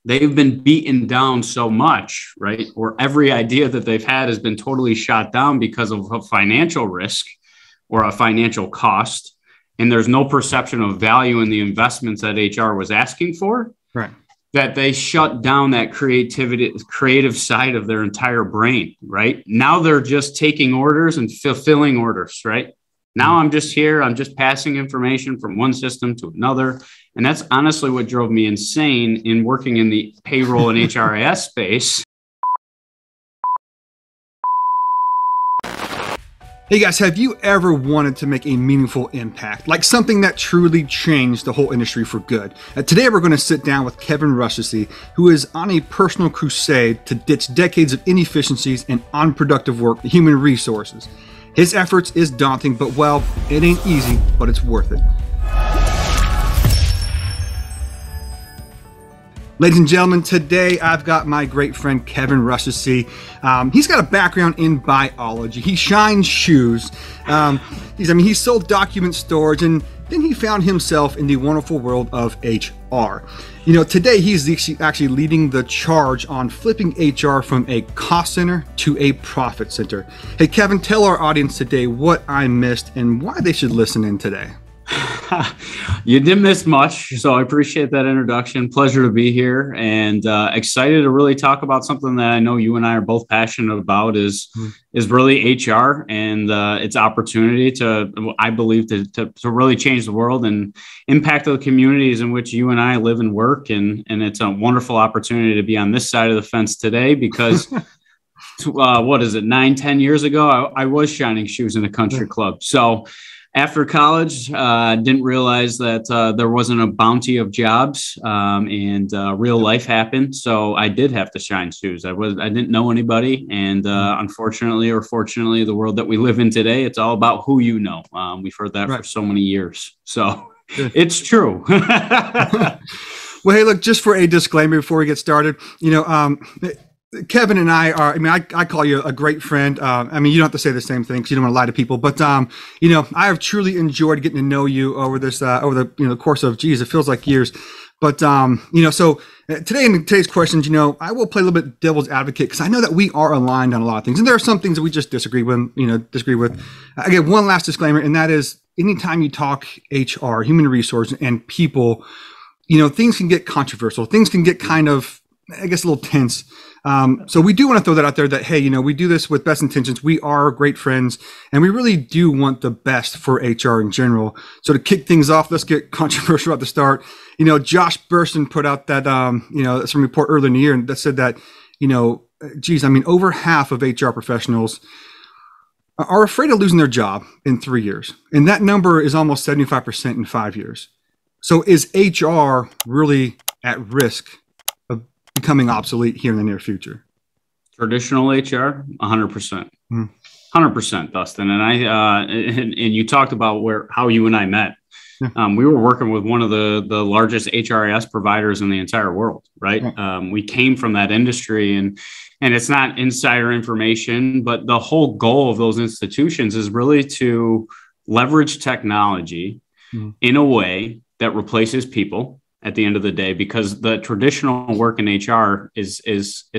they've been beaten down so much, right? Or every idea that they've had has been totally shot down because of a financial risk or a financial cost. And there's no perception of value in the investments that HR was asking for. Right. That they shut down that creative side of their entire brain, right? Now they're just taking orders and fulfilling orders, right? Now I'm just here, I'm just passing information from one system to another. And that's honestly what drove me insane in working in the payroll and HRIS space. Hey guys, have you ever wanted to make a meaningful impact, like something that truly changed the whole industry for good? Today we're going to sit down with Kevyn Rustici, who is on a personal crusade to ditch decades of inefficiencies and unproductive work in human resources. His efforts is daunting, but well, it ain't easy, but it's worth it. Ladies and gentlemen, today I've got my great friend Kevyn Rustici. He's got a background in biology. He shines shoes. He sold document storage, and then he found himself in the wonderful world of HR. You know, today he's actually leading the charge on flipping HR from a cost center to a profit center. Hey, Kevyn, tell our audience today what I missed and why they should listen in today. You didn't miss much, so I appreciate that introduction. Pleasure to be here, and excited to really talk about something that I know you and I are both passionate about is really HR and its opportunity to, I believe, to really change the world and impact the communities in which you and I live and work. And it's a wonderful opportunity to be on this side of the fence today because what is it, 9-10 years ago, I was shining shoes in a country club. So after college, didn't realize that there wasn't a bounty of jobs, and real life happened. So I did have to shine shoes. I didn't know anybody, and unfortunately or fortunately, the world that we live in today, it's all about who you know. We've heard that for so many years. So it's true. Well, hey, look, just for a disclaimer before we get started, Kevyn and I are, I call you a great friend. You don't have to say the same thing because you don't want to lie to people, but, I have truly enjoyed getting to know you over this, over the course of, it feels like years. But, so today in today's questions, I will play a little bit devil's advocate because I know that we are aligned on a lot of things. And there are some things that we just disagree with. Again, one last disclaimer, and that is anytime you talk HR, human resources, and people, things can get controversial. Things can get kind of, I guess, a little tense. So we do want to throw that out there that, hey, we do this with best intentions. We are great friends and we really do want the best for HR in general. So to kick things off, let's get controversial at the start. Josh Burson put out that, some report earlier in the year that said that, over half of HR professionals are afraid of losing their job in 3 years. And that number is almost 75% in 5 years. So is HR really at risk becoming obsolete here in the near future? Traditional HR, 100%, 100%, Dustin. And and you talked about how you and I met. We were working with one of the largest HRIS providers in the entire world, right? We came from that industry, and it's not insider information, but the whole goal of those institutions is really to leverage technology in a way that replaces people at the end of the day, because the traditional work in HR is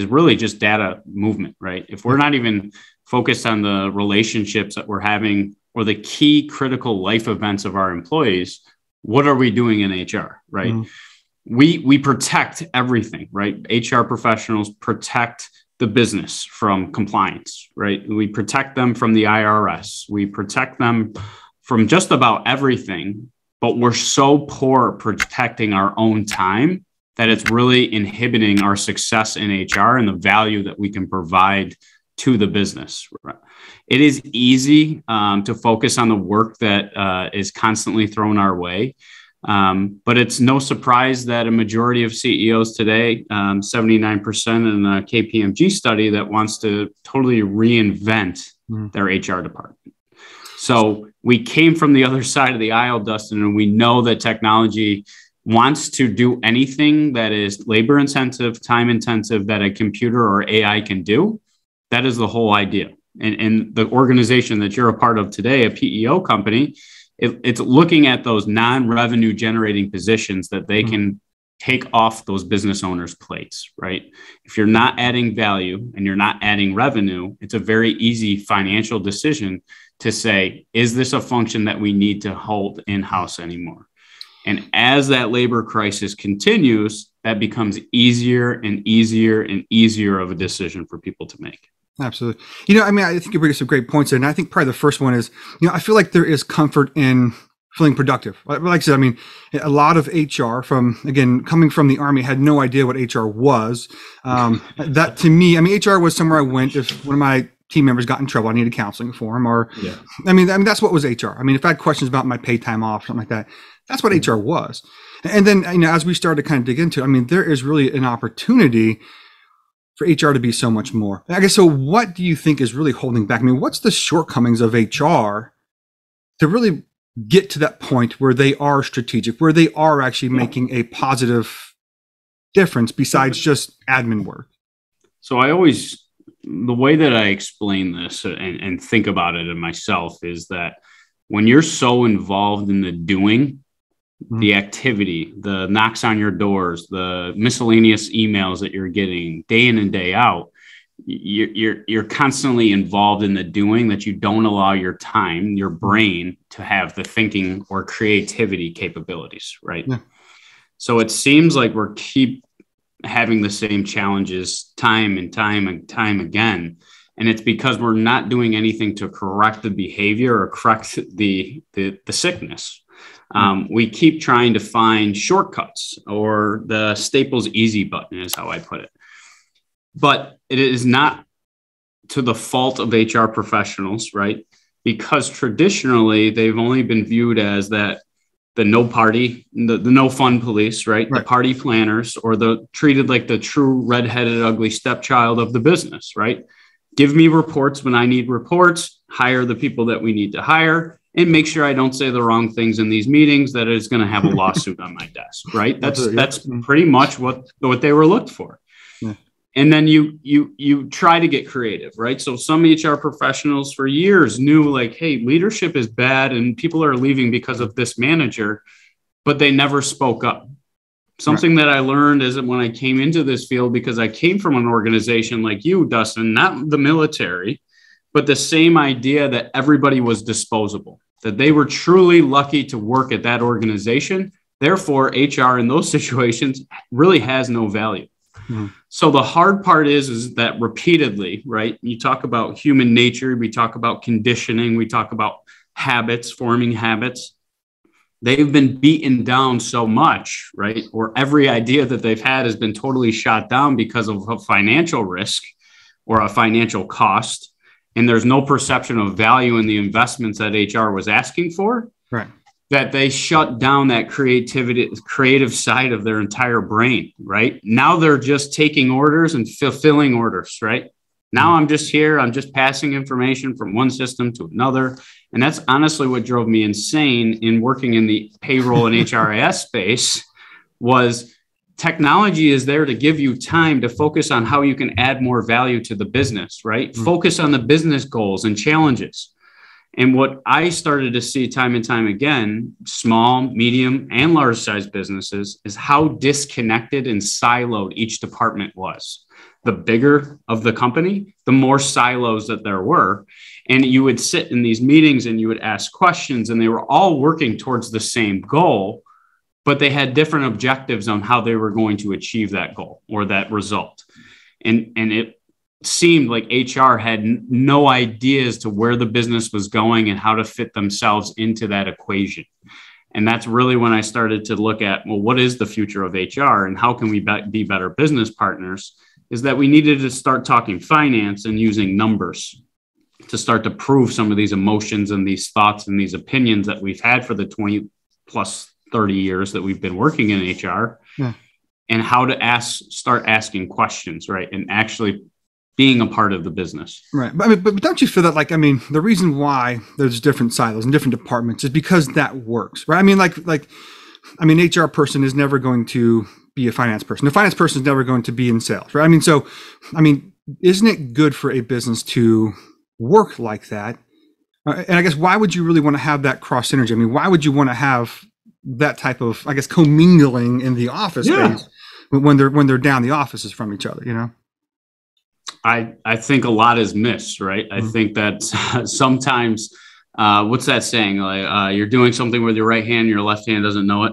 really just data movement, right? If we're not even focused on the relationships that we're having or the key critical life events of our employees, what are we doing in HR, right? We protect everything, right? HR professionals protect the business from compliance, right? We protect them from the IRS. We protect them from just about everything. But we're so poor at protecting our own time that it's really inhibiting our success in HR and the value that we can provide to the business. It is easy to focus on the work that is constantly thrown our way. But it's no surprise that a majority of CEOs today, 79% in a KPMG study, that wants to totally reinvent their HR department. So we came from the other side of the aisle, Dustin, and we know that technology wants to do anything that is labor intensive, time intensive, that a computer or AI can do. That is the whole idea. And the organization that you're a part of today, a PEO company, it's looking at those non-revenue generating positions that they can take off those business owners' plates, right? If you're not adding value and you're not adding revenue, it's a very easy financial decision to say, is this a function that we need to hold in-house anymore? And as that labor crisis continues, that becomes easier and easier and easier of a decision for people to make. Absolutely. You know, I mean, I think you bring up some great points there. And I think probably the first one is, you know, I feel like there is comfort in feeling productive. Like I said, I mean, a lot of HR coming from the Army, had no idea what HR was. That to me, I mean, HR was somewhere I went if one of my team members got in trouble, I needed counseling for him, or, yeah. I mean, that's what was HR. I mean, if I had questions about my paid time off, something like that, that's what HR was. And then, you know, as we started to kind of dig into it, I mean, there is really an opportunity for HR to be so much more. I guess, so what do you think is really holding back? I mean, what's the shortcomings of HR to really get to that point where they are strategic, where they are actually making a positive difference besides just admin work? So the way that I explain this and think about it in myself is that when you're so involved in the doing, the activity, the knocks on your doors, the miscellaneous emails that you're getting day in and day out, you're constantly involved in the doing that you don't allow your time, your brain to have the thinking or creativity capabilities, right? Yeah. So it seems like we're keep having the same challenges time and time again. And it's because we're not doing anything to correct the behavior or correct the sickness. We keep trying to find shortcuts, or the Staples easy button is how I put it. But it is not to the fault of HR professionals, right? Because traditionally they've only been viewed as that the no party, the no fun police, right? The party planners, or the treated like the true redheaded ugly stepchild of the business, right? Give me reports when I need reports, hire the people that we need to hire, and make sure I don't say the wrong things in these meetings that is going to have a lawsuit on my desk, right? That's pretty much what they were looked for. Yeah. And then you try to get creative, right? So some HR professionals for years knew like, hey, leadership is bad and people are leaving because of this manager, but they never spoke up. Something that I learned is that when I came into this field, because I came from an organization like you, Dustin, not the military, but the same idea that everybody was disposable, that they were truly lucky to work at that organization. Therefore, HR in those situations really has no value. So the hard part is that repeatedly, right? You talk about human nature, we talk about conditioning, we talk about habits, forming habits. They've been beaten down so much, right? Or every idea that they've had has been totally shot down because of a financial risk or a financial cost. And there's no perception of value in the investments that HR was asking for. Right. That they shut down that creative side of their entire brain, right? Now they're just taking orders and fulfilling orders, right? Now I'm just here, I'm just passing information from one system to another. And that's honestly what drove me insane in working in the payroll and HRIS space. Was technology is there to give you time to focus on how you can add more value to the business, right? Focus on the business goals and challenges. And what I started to see time and time again, small, medium, and large size businesses, is how disconnected and siloed each department was. The bigger of the company, the more silos that there were. And you would sit in these meetings and you would ask questions, and they were all working towards the same goal, but they had different objectives on how they were going to achieve that goal or that result. And it seemed like HR had no idea as to where the business was going and how to fit themselves into that equation. And that's really when I started to look at, well, what is the future of HR and how can we be better business partners? Is that we needed to start talking finance and using numbers to start to prove some of these emotions and these thoughts and these opinions that we've had for the 20 plus 30 years that we've been working in HR. Yeah. And how to start asking questions, right? And actually being a part of the business. Right. But don't you feel that, like, I mean, the reason why there's different silos and different departments is because that works, right? I mean, HR person is never going to be a finance person. The finance person is never going to be in sales, right? Isn't it good for a business to work like that? And I guess, why would you really want to have that cross synergy? I mean, why would you want to have that type of, I guess, commingling in the office space when they're down the offices from each other, you know? I think a lot is missed, right? I think that sometimes, what's that saying? Like, you're doing something with your right hand, your left hand doesn't know it.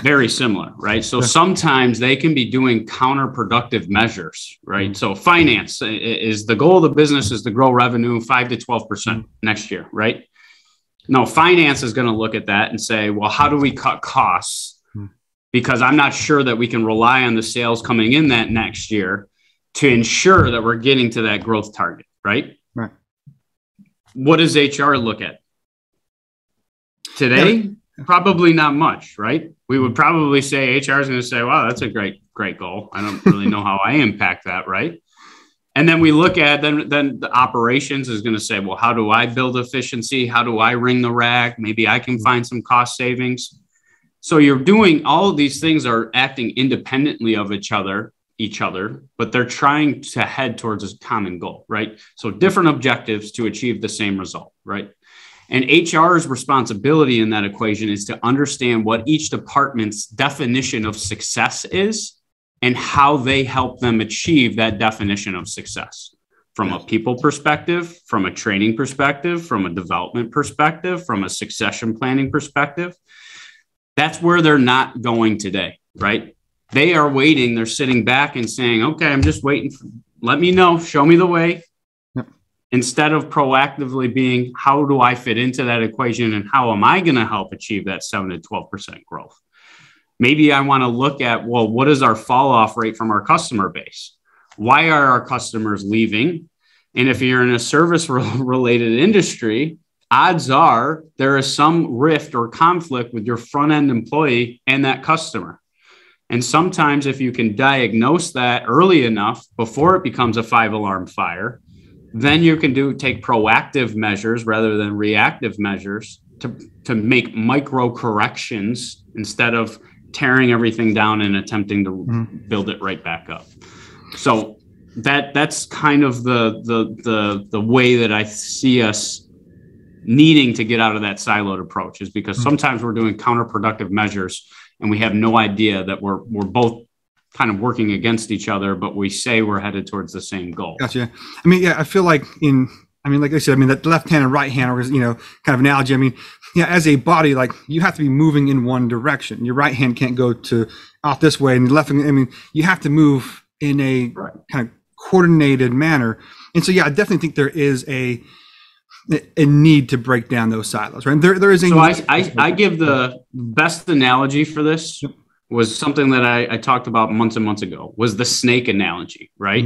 Very similar, right? So sometimes they can be doing counterproductive measures, right? So finance is the goal of the business is to grow revenue 5 to 12% next year, right? No, finance is going to look at that and say, well, how do we cut costs? Because I'm not sure that we can rely on the sales coming in that next year to ensure that we're getting to that growth target, right? Right. What does HR look at today? Probably not much, right? We would probably say HR is going to say, wow, that's a great goal. I don't really know how I impact that, right? And then we look at, then the operations is going to say, well, how do I build efficiency? How do I wring the rag? Maybe I can find some cost savings. So you're doing all of these things are acting independently of each other, but they're trying to head towards a common goal, right? So different objectives to achieve the same result, right? And HR's responsibility in that equation is to understand what each department's definition of success is and how they help them achieve that definition of success from a people perspective, from a training perspective, from a development perspective, from a succession planning perspective. That's where they're not going today, right? They are waiting. They're sitting back and saying, okay, I'm just waiting. Let me know. Show me the way. Instead of proactively being, how do I fit into that equation and how am I going to help achieve that 7 to 12% growth? Maybe I want to look at, well, what is our fall off rate from our customer base? Why are our customers leaving? And if you're in a service related industry, odds are there is some rift or conflict with your front end employee and that customer. And sometimes if you can diagnose that early enough before it becomes a 5-alarm fire, then you can take proactive measures rather than reactive measures to make micro corrections instead of tearing everything down and attempting to build it right back up. So that's kind of the way that I see us needing to get out of that siloed approach, is because sometimes we're doing counterproductive measures and we have no idea that we're both kind of working against each other, but we say we're headed towards the same goal. Gotcha. I mean, I feel like like I said, that left hand and right hand, or, kind of analogy. As a body, like you have to be moving in one direction. Your right hand can't go out this way, and the left hand, you have to move in a kind of coordinated manner. And so, I definitely think there is a need to break down those silos, right? There is a. So I give the best analogy for this was something that I talked about months and months ago, was the snake analogy, right?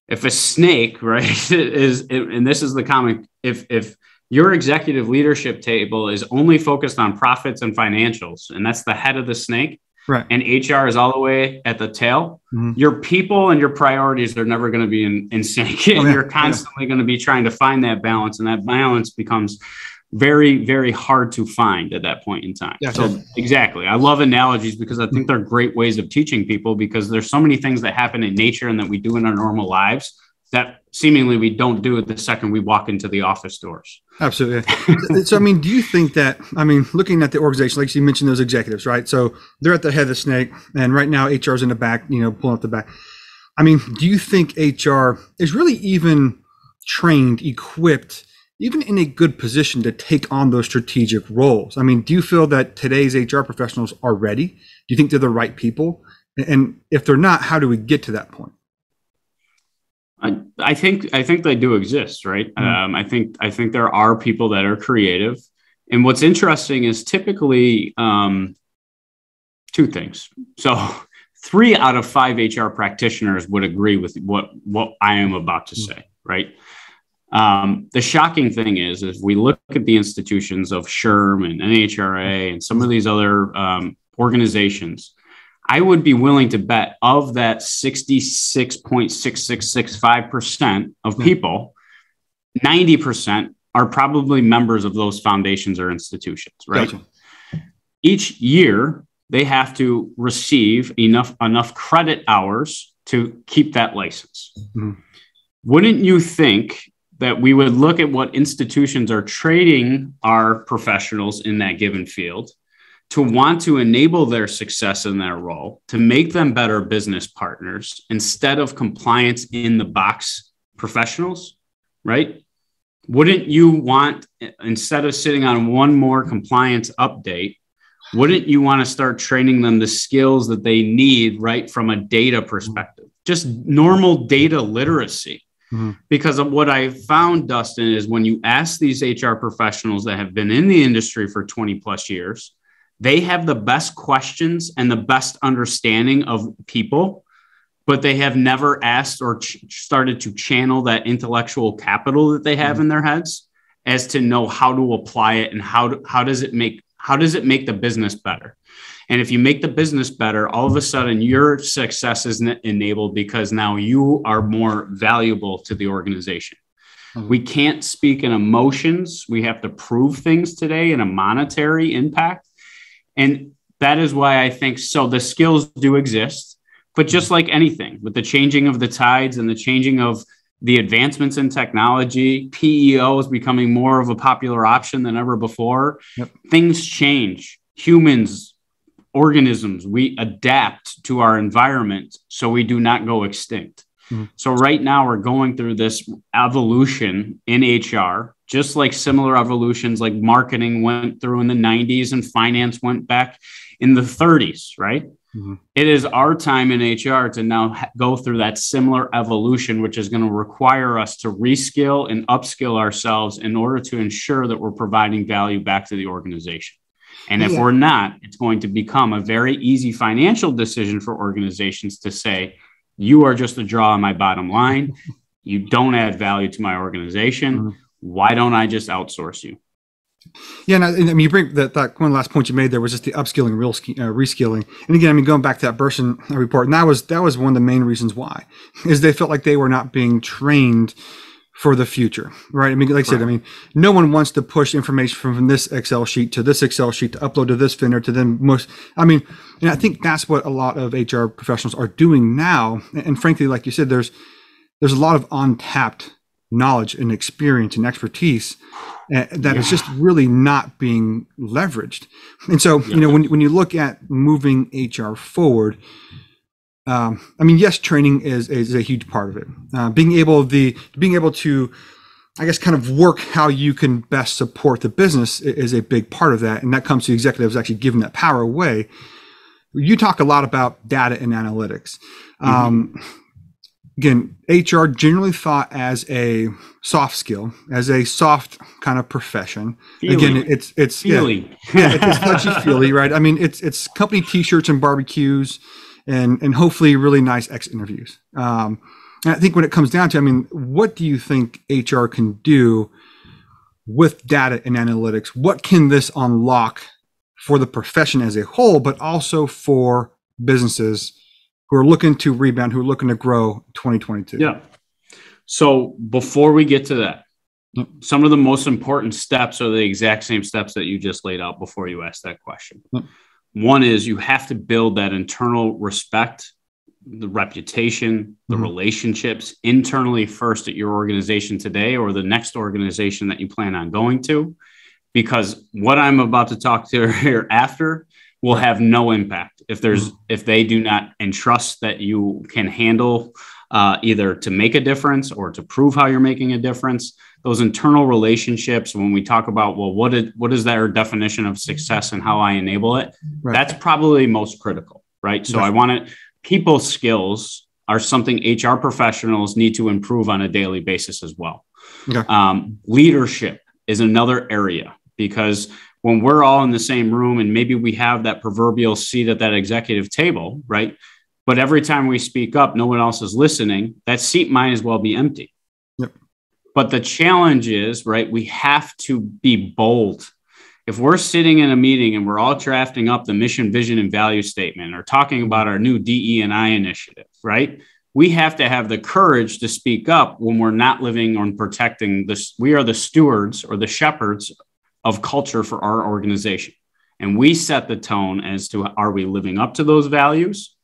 If a snake, right, and this is the comic, if your executive leadership table is only focused on profits and financials, and that's the head of the snake, right, and HR is all the way at the tail, your people and your priorities are never going to be in sync. And you're constantly going to be trying to find that balance, and that balance becomes very, very hard to find at that point in time. So exactly. I love analogies because I think they're great ways of teaching people, because there's so many things that happen in nature and that we do in our normal lives that seemingly we don't do it the second we walk into the office doors. Absolutely. So, do you think that, looking at the organization, like you mentioned those executives, right? So they're at the head of the snake, and right now HR's in the back, pulling up the back. Do you think HR is really even trained, equipped, even in a good position to take on those strategic roles? Do you feel that today's HR professionals are ready? Do you think they're the right people? And if they're not, how do we get to that point? I think they do exist, right? I think there are people that are creative. And what's interesting is typically two things. So 3 out of 5 HR practitioners would agree with what I am about to say, right? The shocking thing is if we look at the institutions of SHRM and NHRA and some of these other organizations, I would be willing to bet of that 66.6665% of people, 90% are probably members of those foundations or institutions, right? Gotcha. Each year, they have to receive enough credit hours to keep that license. Wouldn't you think that we would look at what institutions are trading our professionals in that given field to want to enable their success in their role, to make them better business partners instead of compliance in the box professionals, right? Wouldn't you want, instead of sitting on one more compliance update, wouldn't you want to start training them the skills that they need, right, from a data perspective? Just normal data literacy. Mm-hmm. Because of what I found, Dustin, is when you ask these HR professionals that have been in the industry for 20 plus years, they have the best questions and the best understanding of people, but they have never asked or started to channel that intellectual capital that they have in their heads as to know how to apply it and how does it make the business better. And if you make the business better, all of a sudden your success is enabled because now you are more valuable to the organization. Mm-hmm. We can't speak in emotions. We have to prove things today in a monetary impact. And that is why I think so. The skills do exist, but just like anything, with the changing of the tides and the changing of the advancements in technology, PEO is becoming more of a popular option than ever before. Yep. Things change. Humans, organisms, we adapt to our environment so we do not go extinct. Mm-hmm. So right now we're going through this evolution in HR, just like similar evolutions like marketing went through in the 90s and finance went back in the 30s, right? Mm-hmm. It is our time in HR to now go through that similar evolution, which is going to require us to reskill and upskill ourselves in order to ensure that we're providing value back to the organization. And if we're not, it's going to become a very easy financial decision for organizations to say, you are just a draw on my bottom line. You don't add value to my organization. Mm-hmm. Why don't I just outsource you? Yeah, and I mean, you bring that one last point you made there was just the upskilling, reskilling. And again, I mean, going back to that Burson report, and that was one of the main reasons why, is they felt like they were not being trained for the future, right? I mean, like I said, I mean, no one wants to push information from this Excel sheet to this Excel sheet to upload to this vendor to then most. I mean, and I think that's what a lot of HR professionals are doing now. And frankly, like you said, there's a lot of untapped knowledge and experience and expertise that is just really not being leveraged. And so, you know, when you look at moving HR forward, I mean, yes, training is a huge part of it. Being able to, I guess, kind of work how you can best support the business is a big part of that. And that comes to executives actually giving that power away. You talk a lot about data and analytics. Again, HR generally thought as a soft skill, as a soft kind of profession. Feeling. Again, it's feeling. It's touchy-feely, right? I mean, it's company T-shirts and barbecues, and hopefully really nice X interviews. And I think when it comes down to, I mean, what do you think HR can do with data and analytics? What can this unlock for the profession as a whole, but also for businesses who are looking to rebound, who are looking to grow 2022? Yeah. So before we get to that, some of the most important steps are the exact same steps that you just laid out before you asked that question. One is you have to build that internal respect, the reputation, the relationships internally first at your organization today or the next organization that you plan on going to, because what I'm about to talk to here after will have no impact if they do not entrust that you can handle either to make a difference or to prove how you're making a difference. Those internal relationships, when we talk about, well, what is their definition of success and how I enable it? Right. That's probably most critical, right? So people skills are something HR professionals need to improve on a daily basis as well. Okay. Leadership is another area, because when we're all in the same room and maybe we have that proverbial seat at that executive table, right? But every time we speak up, no one else is listening. That seat might as well be empty. Yep. But the challenge is, right, we have to be bold. If we're sitting in a meeting and we're all drafting up the mission, vision, and value statement or talking about our new DE&I initiative, right? We have to have the courage to speak up when we're not living on protecting this. We are the stewards or the shepherds of culture for our organization. And we set the tone as to, are we living up to those values?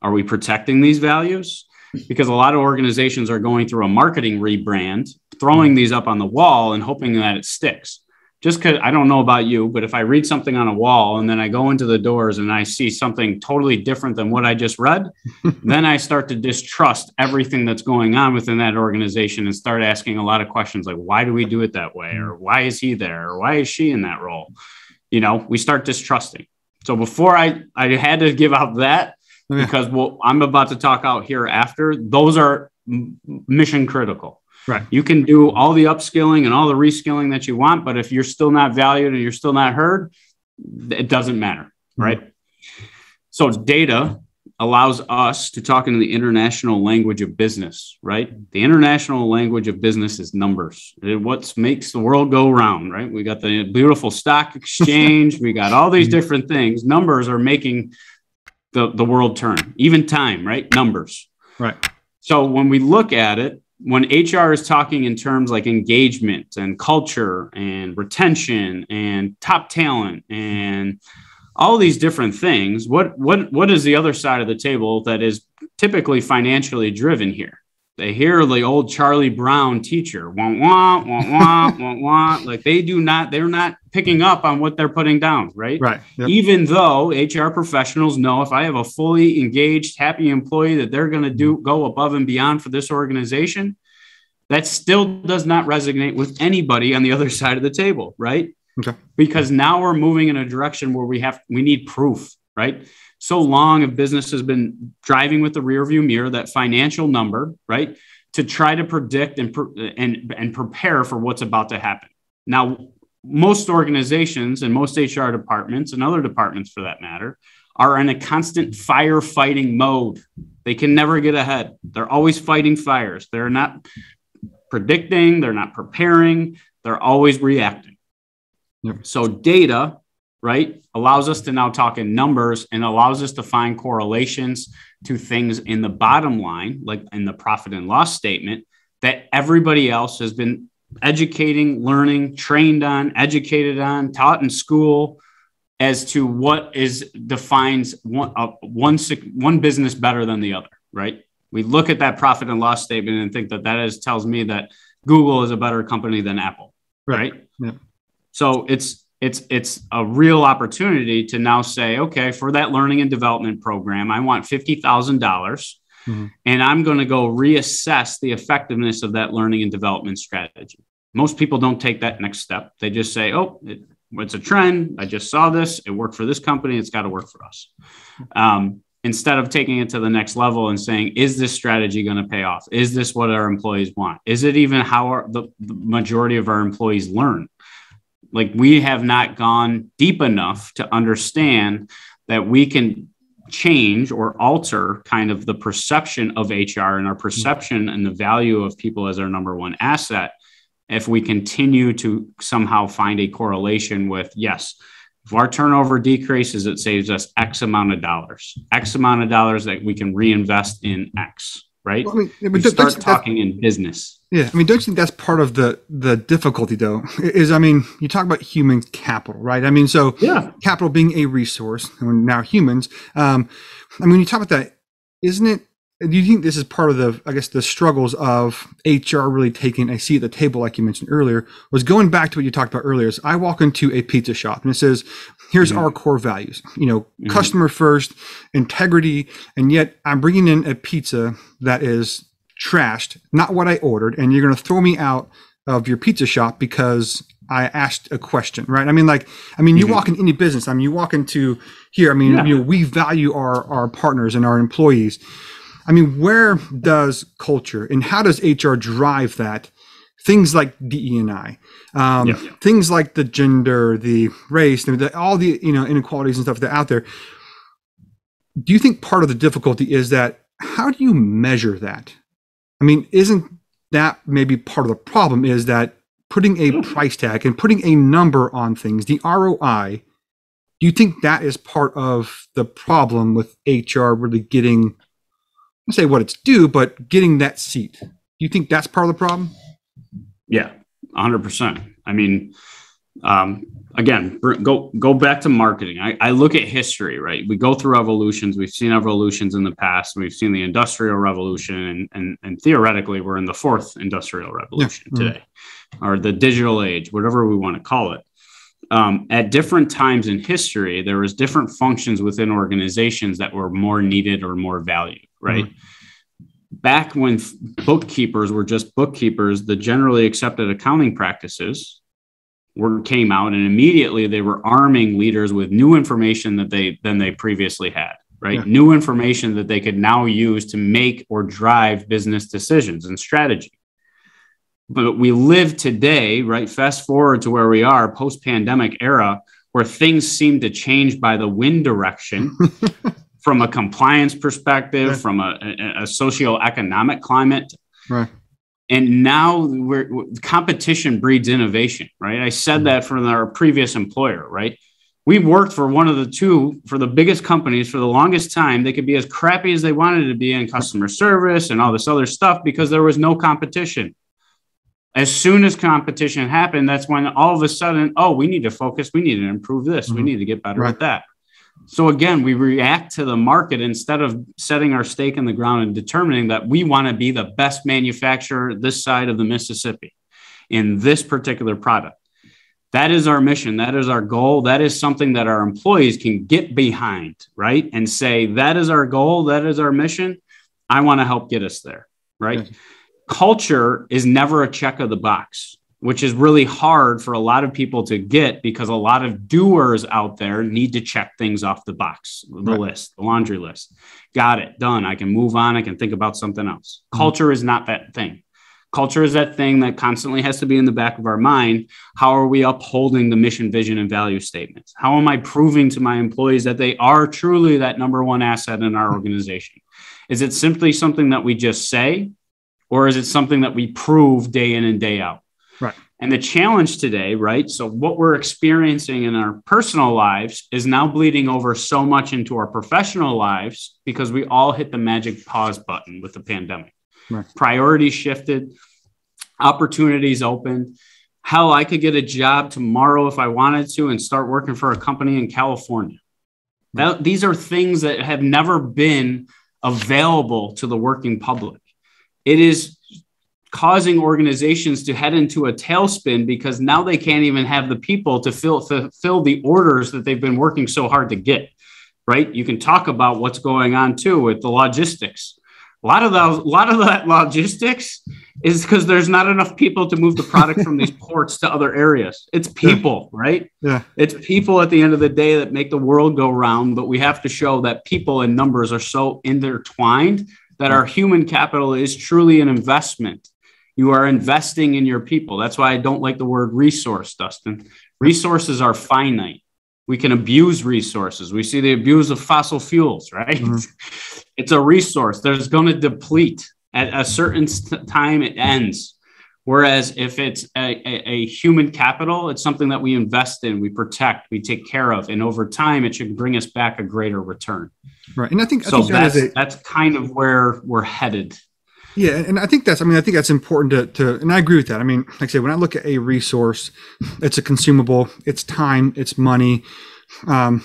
Are we protecting these values? Because a lot of organizations are going through a marketing rebrand, throwing these up on the wall and hoping that it sticks. just because I don't know about you, but if I read something on a wall and then I go into the doors and I see something totally different than what I just read, then I start to distrust everything that's going on within that organization and start asking a lot of questions like, why do we do it that way? Or why is he there? Or why is she in that role? We start distrusting. So before I had to give out that, because what I'm about to talk out here after, those are mission critical. Right. You can do all the upskilling and all the reskilling that you want, but if you're still not valued and you're still not heard, it doesn't matter, right? Mm-hmm. So data allows us to talk in the international language of business, right? The international language of business is numbers. What makes the world go round, right? We got the beautiful stock exchange. We got all these different things. Numbers are making the world turn. Even time, right? Numbers. Right. So when we look at it, when HR is talking in terms like engagement and culture and retention and top talent and all these different things, what is the other side of the table that is typically financially driven here? They hear the old Charlie Brown teacher, wah, wah, wah, wah, wah, wah. Like they're not picking up on what they're putting down, right? Right. Yep. Even though HR professionals know if I have a fully engaged, happy employee that they're going to go above and beyond for this organization, that still does not resonate with anybody on the other side of the table, right? Okay. Because now we're moving in a direction where we need proof, right? So long if business has been driving with the rearview mirror, that financial number, right, to try to predict and prepare for what's about to happen. Now, most organizations and most HR departments and other departments for that matter are in a constant firefighting mode. They can never get ahead. They're always fighting fires. They're not predicting. They're not preparing. They're always reacting. Yep. So data, right, allows us to now talk in numbers and allows us to find correlations to things in the bottom line, like in the profit and loss statement, that everybody else has been educating, learning, trained on, educated on, taught in school as to what defines one business better than the other, right? We look at that profit and loss statement and think that tells me that Google is a better company than Apple, right? Yeah. So it's a real opportunity to now say, okay, for that learning and development program, I want $50,000 and I'm going to go reassess the effectiveness of that learning and development strategy. Most people don't take that next step. They just say, oh, it's a trend. I just saw this. It worked for this company. It's got to work for us. Instead of taking it to the next level and saying, is this strategy going to pay off? Is this what our employees want? Is it even how the majority of our employees learn? Like, we have not gone deep enough to understand that we can change or alter kind of the perception of HR and our perception and the value of people as our number one asset. If we continue to somehow find a correlation with, yes, if our turnover decreases, it saves us X amount of dollars that we can reinvest in X, right? Well, we start talking in business. Yeah. I mean, don't you think that's part of the difficulty though, you talk about human capital, right? So capital being a resource, and now humans, when you talk about that, isn't it, do you think this is part of the struggles of HR really taking a seat at the table, like you mentioned earlier, was going back to what you talked about earlier, is I walk into a pizza shop and it says, here's our core values, customer first, integrity, and yet I'm bringing in a pizza that is trashed, not what I ordered, and you're going to throw me out of your pizza shop because I asked a question, right? You walk in any business, you walk into here, we value our partners and our employees. Where does culture and how does HR drive that? Things like DE&I, things like the gender, the race, all the inequalities and stuff that are out there. Do you think part of the difficulty is that how do you measure that? Isn't that maybe part of the problem, is that putting a price tag and putting a number on things, the ROI, do you think that is part of the problem with HR really getting, I say what it's due, but getting that seat? Do you think that's part of the problem? Yeah, 100%. Again, go back to marketing. I look at history, right? We go through evolutions. We've seen evolutions in the past. We've seen the Industrial Revolution, and theoretically, we're in the fourth Industrial Revolution today, or the digital age, whatever we want to call it. at different times in history, there was different functions within organizations that were more needed or more valued, right? Back when bookkeepers were just bookkeepers, the generally accepted accounting practices came out, and immediately they were arming leaders with new information than they previously had, right? Yeah. New information that they could now use to make or drive business decisions and strategy. But we live today, right? Fast forward to where we are, post-pandemic era, where things seem to change by the wind direction from a compliance perspective, from a socioeconomic climate. Right. And now competition breeds innovation, right? I said that from our previous employer, right? We worked for one of the biggest companies for the longest time. They could be as crappy as they wanted to be in customer service and all this other stuff because there was no competition. As soon as competition happened, that's when all of a sudden, we need to focus. We need to improve this. We need to get better at that. So again, we react to the market instead of setting our stake in the ground and determining that we want to be the best manufacturer this side of the Mississippi in this particular product. That is our mission. That is our goal. That is something that our employees can get behind, right? And say, that is our goal. That is our mission. I want to help get us there, right? Yes. Culture is never a check of the box, which is really hard for a lot of people to get because a lot of doers out there need to check things off the box, the list, the laundry list. Got it, done. I can move on. I can think about something else. Culture is not that thing. Culture is that thing that constantly has to be in the back of our mind. How are we upholding the mission, vision, and value statements? How am I proving to my employees that they are truly that number one asset in our organization? Is it simply something that we just say? Or is it something that we prove day in and day out? Right. And the challenge today, right? So what we're experiencing in our personal lives is now bleeding over so much into our professional lives because we all hit the magic pause button with the pandemic. Right. Priorities shifted, opportunities opened. Hell, I could get a job tomorrow if I wanted to and start working for a company in California. These are things that have never been available to the working public. It is causing organizations to head into a tailspin because now they can't even have the people to fulfill the orders that they've been working so hard to get, right? You can talk about what's going on too with the logistics. A lot of that logistics is because there's not enough people to move the product from these ports to other areas. It's people, right? Yeah. It's people at the end of the day that make the world go round, but we have to show that people and numbers are so intertwined that our human capital is truly an investment. You are investing in your people. That's why I don't like the word resource, Dustin. Resources are finite. We can abuse resources. We see the abuse of fossil fuels, right? Mm-hmm. It's a resource. There's going to deplete. At a certain time, it ends. Whereas if it's a human capital, it's something that we invest in, we protect, we take care of. And over time, it should bring us back a greater return. Right. And I think that's kind of where we're headed. Yeah. And I think that's important to, and I agree with that. I mean, like I say, when I look at a resource, it's a consumable, it's time, it's money, sunken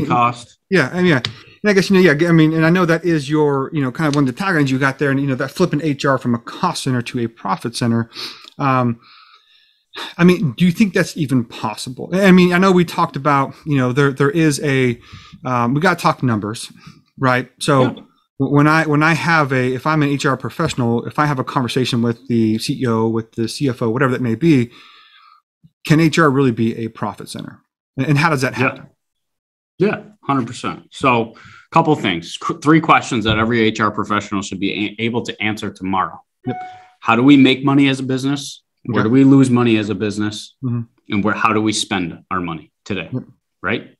cost. Yeah. And yeah. And I guess, I mean, and I know that is your, kind of one of the taglines you got there, and, that flipping HR from a cost center to a profit center. I mean, do you think that's even possible? I mean, I know we talked about, there is we got to talk numbers, right? So yeah. If I'm an HR professional, if I have a conversation with the CEO, with the CFO, whatever that may be, can HR really be a profit center? And how does that happen? Yeah, 100%. So a couple of things, 3 questions that every HR professional should be able to answer tomorrow. Yep. How do we make money as a business? Where do we lose money as a business? Mm-hmm. And how do we spend our money today? Yep. Right?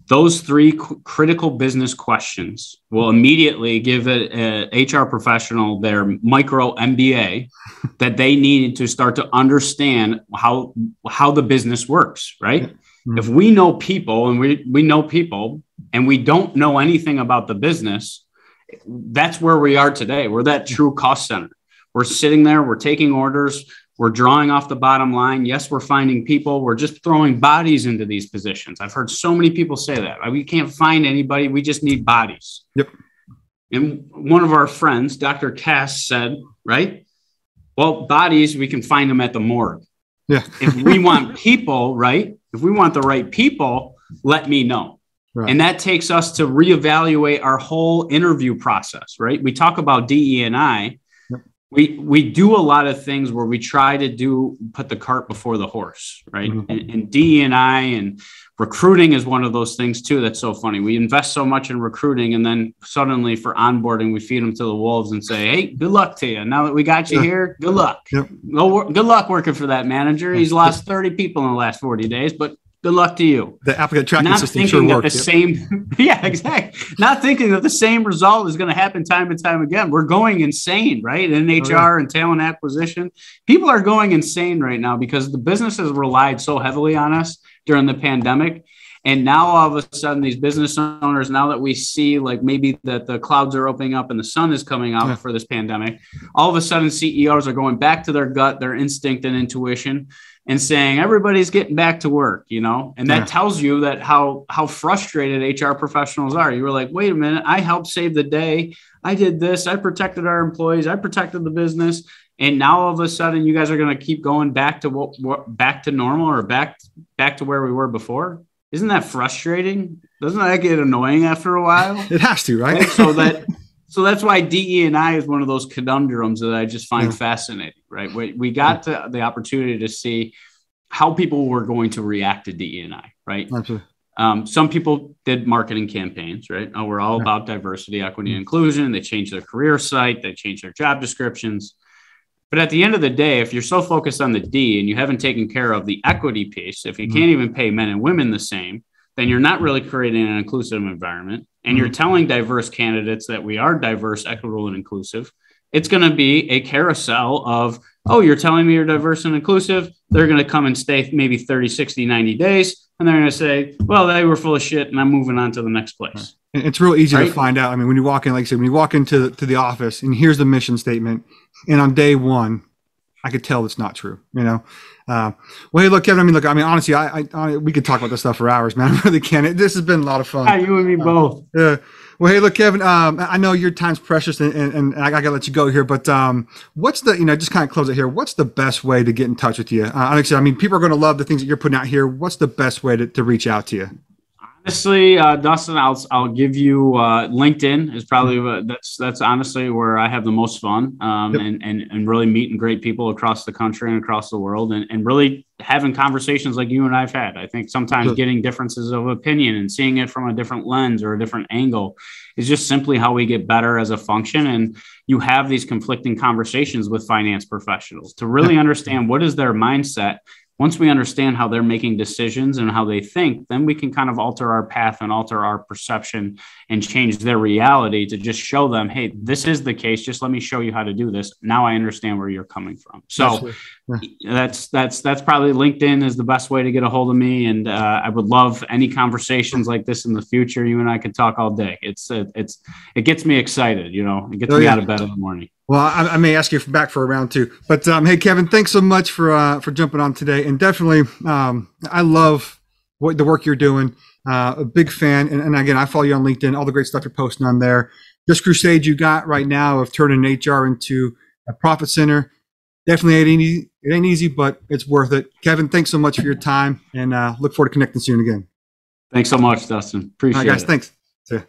Those 3 critical business questions will immediately give an HR professional their micro MBA that they need to start to understand how the business works, right? Mm-hmm. If we know people and we know people and we don't know anything about the business, that's where we are today. We're that true cost center. We're sitting there, we're taking orders, we're drawing off the bottom line. Yes, we're finding people. We're just throwing bodies into these positions. I've heard so many people say that. We can't find anybody. We just need bodies. Yep. And one of our friends, Dr. Cass, said, right? Well, bodies, we can find them at the morgue. Yeah. If we want people, right? If we want the right people, let me know. Right. And that takes us to reevaluate our whole interview process, right? We talk about DE&I. Yep. We do a lot of things where we try to put the cart before the horse, right? Mm-hmm. And DE&I and recruiting is one of those things too. That's so funny. We invest so much in recruiting, and then suddenly for onboarding, we feed them to the wolves and say, "Hey, good luck to you. Now that we got you here, good luck. Yep. Good luck working for that manager. He's lost 30 people in the last 40 days, but good luck to you." The applicant tracking system sure works. Yeah, exactly. Not thinking that the same result is going to happen time and time again. We're going insane, right? In HR and talent acquisition, people are going insane right now because the businesses relied so heavily on us during the pandemic. And now all of a sudden, these business owners, now that we see like maybe that the clouds are opening up and the sun is coming out for this pandemic, all of a sudden CEOs are going back to their gut, their instinct and intuition, and saying everybody's getting back to work, and that tells you that how frustrated HR professionals are. You were like, wait a minute, I helped save the day. I did this. I protected our employees. I protected the business. And now all of a sudden you guys are going to keep going back to back to normal or back to where we were before. Isn't that frustrating? Doesn't that get annoying after a while? It has to, right? So that's why DE&I is one of those conundrums that I just find fascinating, right? We got the opportunity to see how people were going to react to DE&I, right? Absolutely. Some people did marketing campaigns, right? Oh, we're all about diversity, equity, and inclusion. They changed their career site. They changed their job descriptions. But at the end of the day, if you're so focused on the D and you haven't taken care of the equity piece, if you can't even pay men and women the same, then you're not really creating an inclusive environment. And you're telling diverse candidates that we are diverse, equitable, and inclusive. It's going to be a carousel of, oh, you're telling me you're diverse and inclusive. They're going to come and stay maybe 30, 60, 90 days. And they're going to say, well, they were full of shit and I'm moving on to the next place. It's real easy to find out. I mean, when you walk in, like I said, when you walk into the office and here's the mission statement, and on day one, I could tell it's not true, Well, hey, look, Kevin, honestly, I we could talk about this stuff for hours, man. I really can. This has been a lot of fun. Yeah, you and me both. Yeah. Well, hey, look, Kevin, I know your time's precious and I got to let you go here, but what's the, just kind of close it here. What's the best way to get in touch with you? Like I said, people are going to love the things that you're putting out here. What's the best way to reach out to you? Honestly, Dustin, I'll give you LinkedIn is probably that's honestly where I have the most fun and really meeting great people across the country and across the world and really having conversations like you and I've had. I think sometimes getting differences of opinion and seeing it from a different lens or a different angle is just simply how we get better as a function. And you have these conflicting conversations with finance professionals to really understand what is their mindset. Once we understand how they're making decisions and how they think, then we can kind of alter our path and alter our perception and change their reality to just show them, hey, this is the case. Just let me show you how to do this. Now I understand where you're coming from. So that's probably LinkedIn is the best way to get a hold of me. And I would love any conversations like this in the future. You and I could talk all day. It gets me excited. It gets me out of bed in the morning. Well, I may ask you back for a round two, but hey, Kevin, thanks so much for jumping on today. And definitely, I love the work you're doing. A big fan. And again, I follow you on LinkedIn, all the great stuff you're posting on there. This crusade you got right now of turning HR into a profit center. Definitely it ain't easy, but it's worth it. Kevin, thanks so much for your time and look forward to connecting soon again. Thanks so much, Dustin. Appreciate it. All right, guys, thanks. See ya.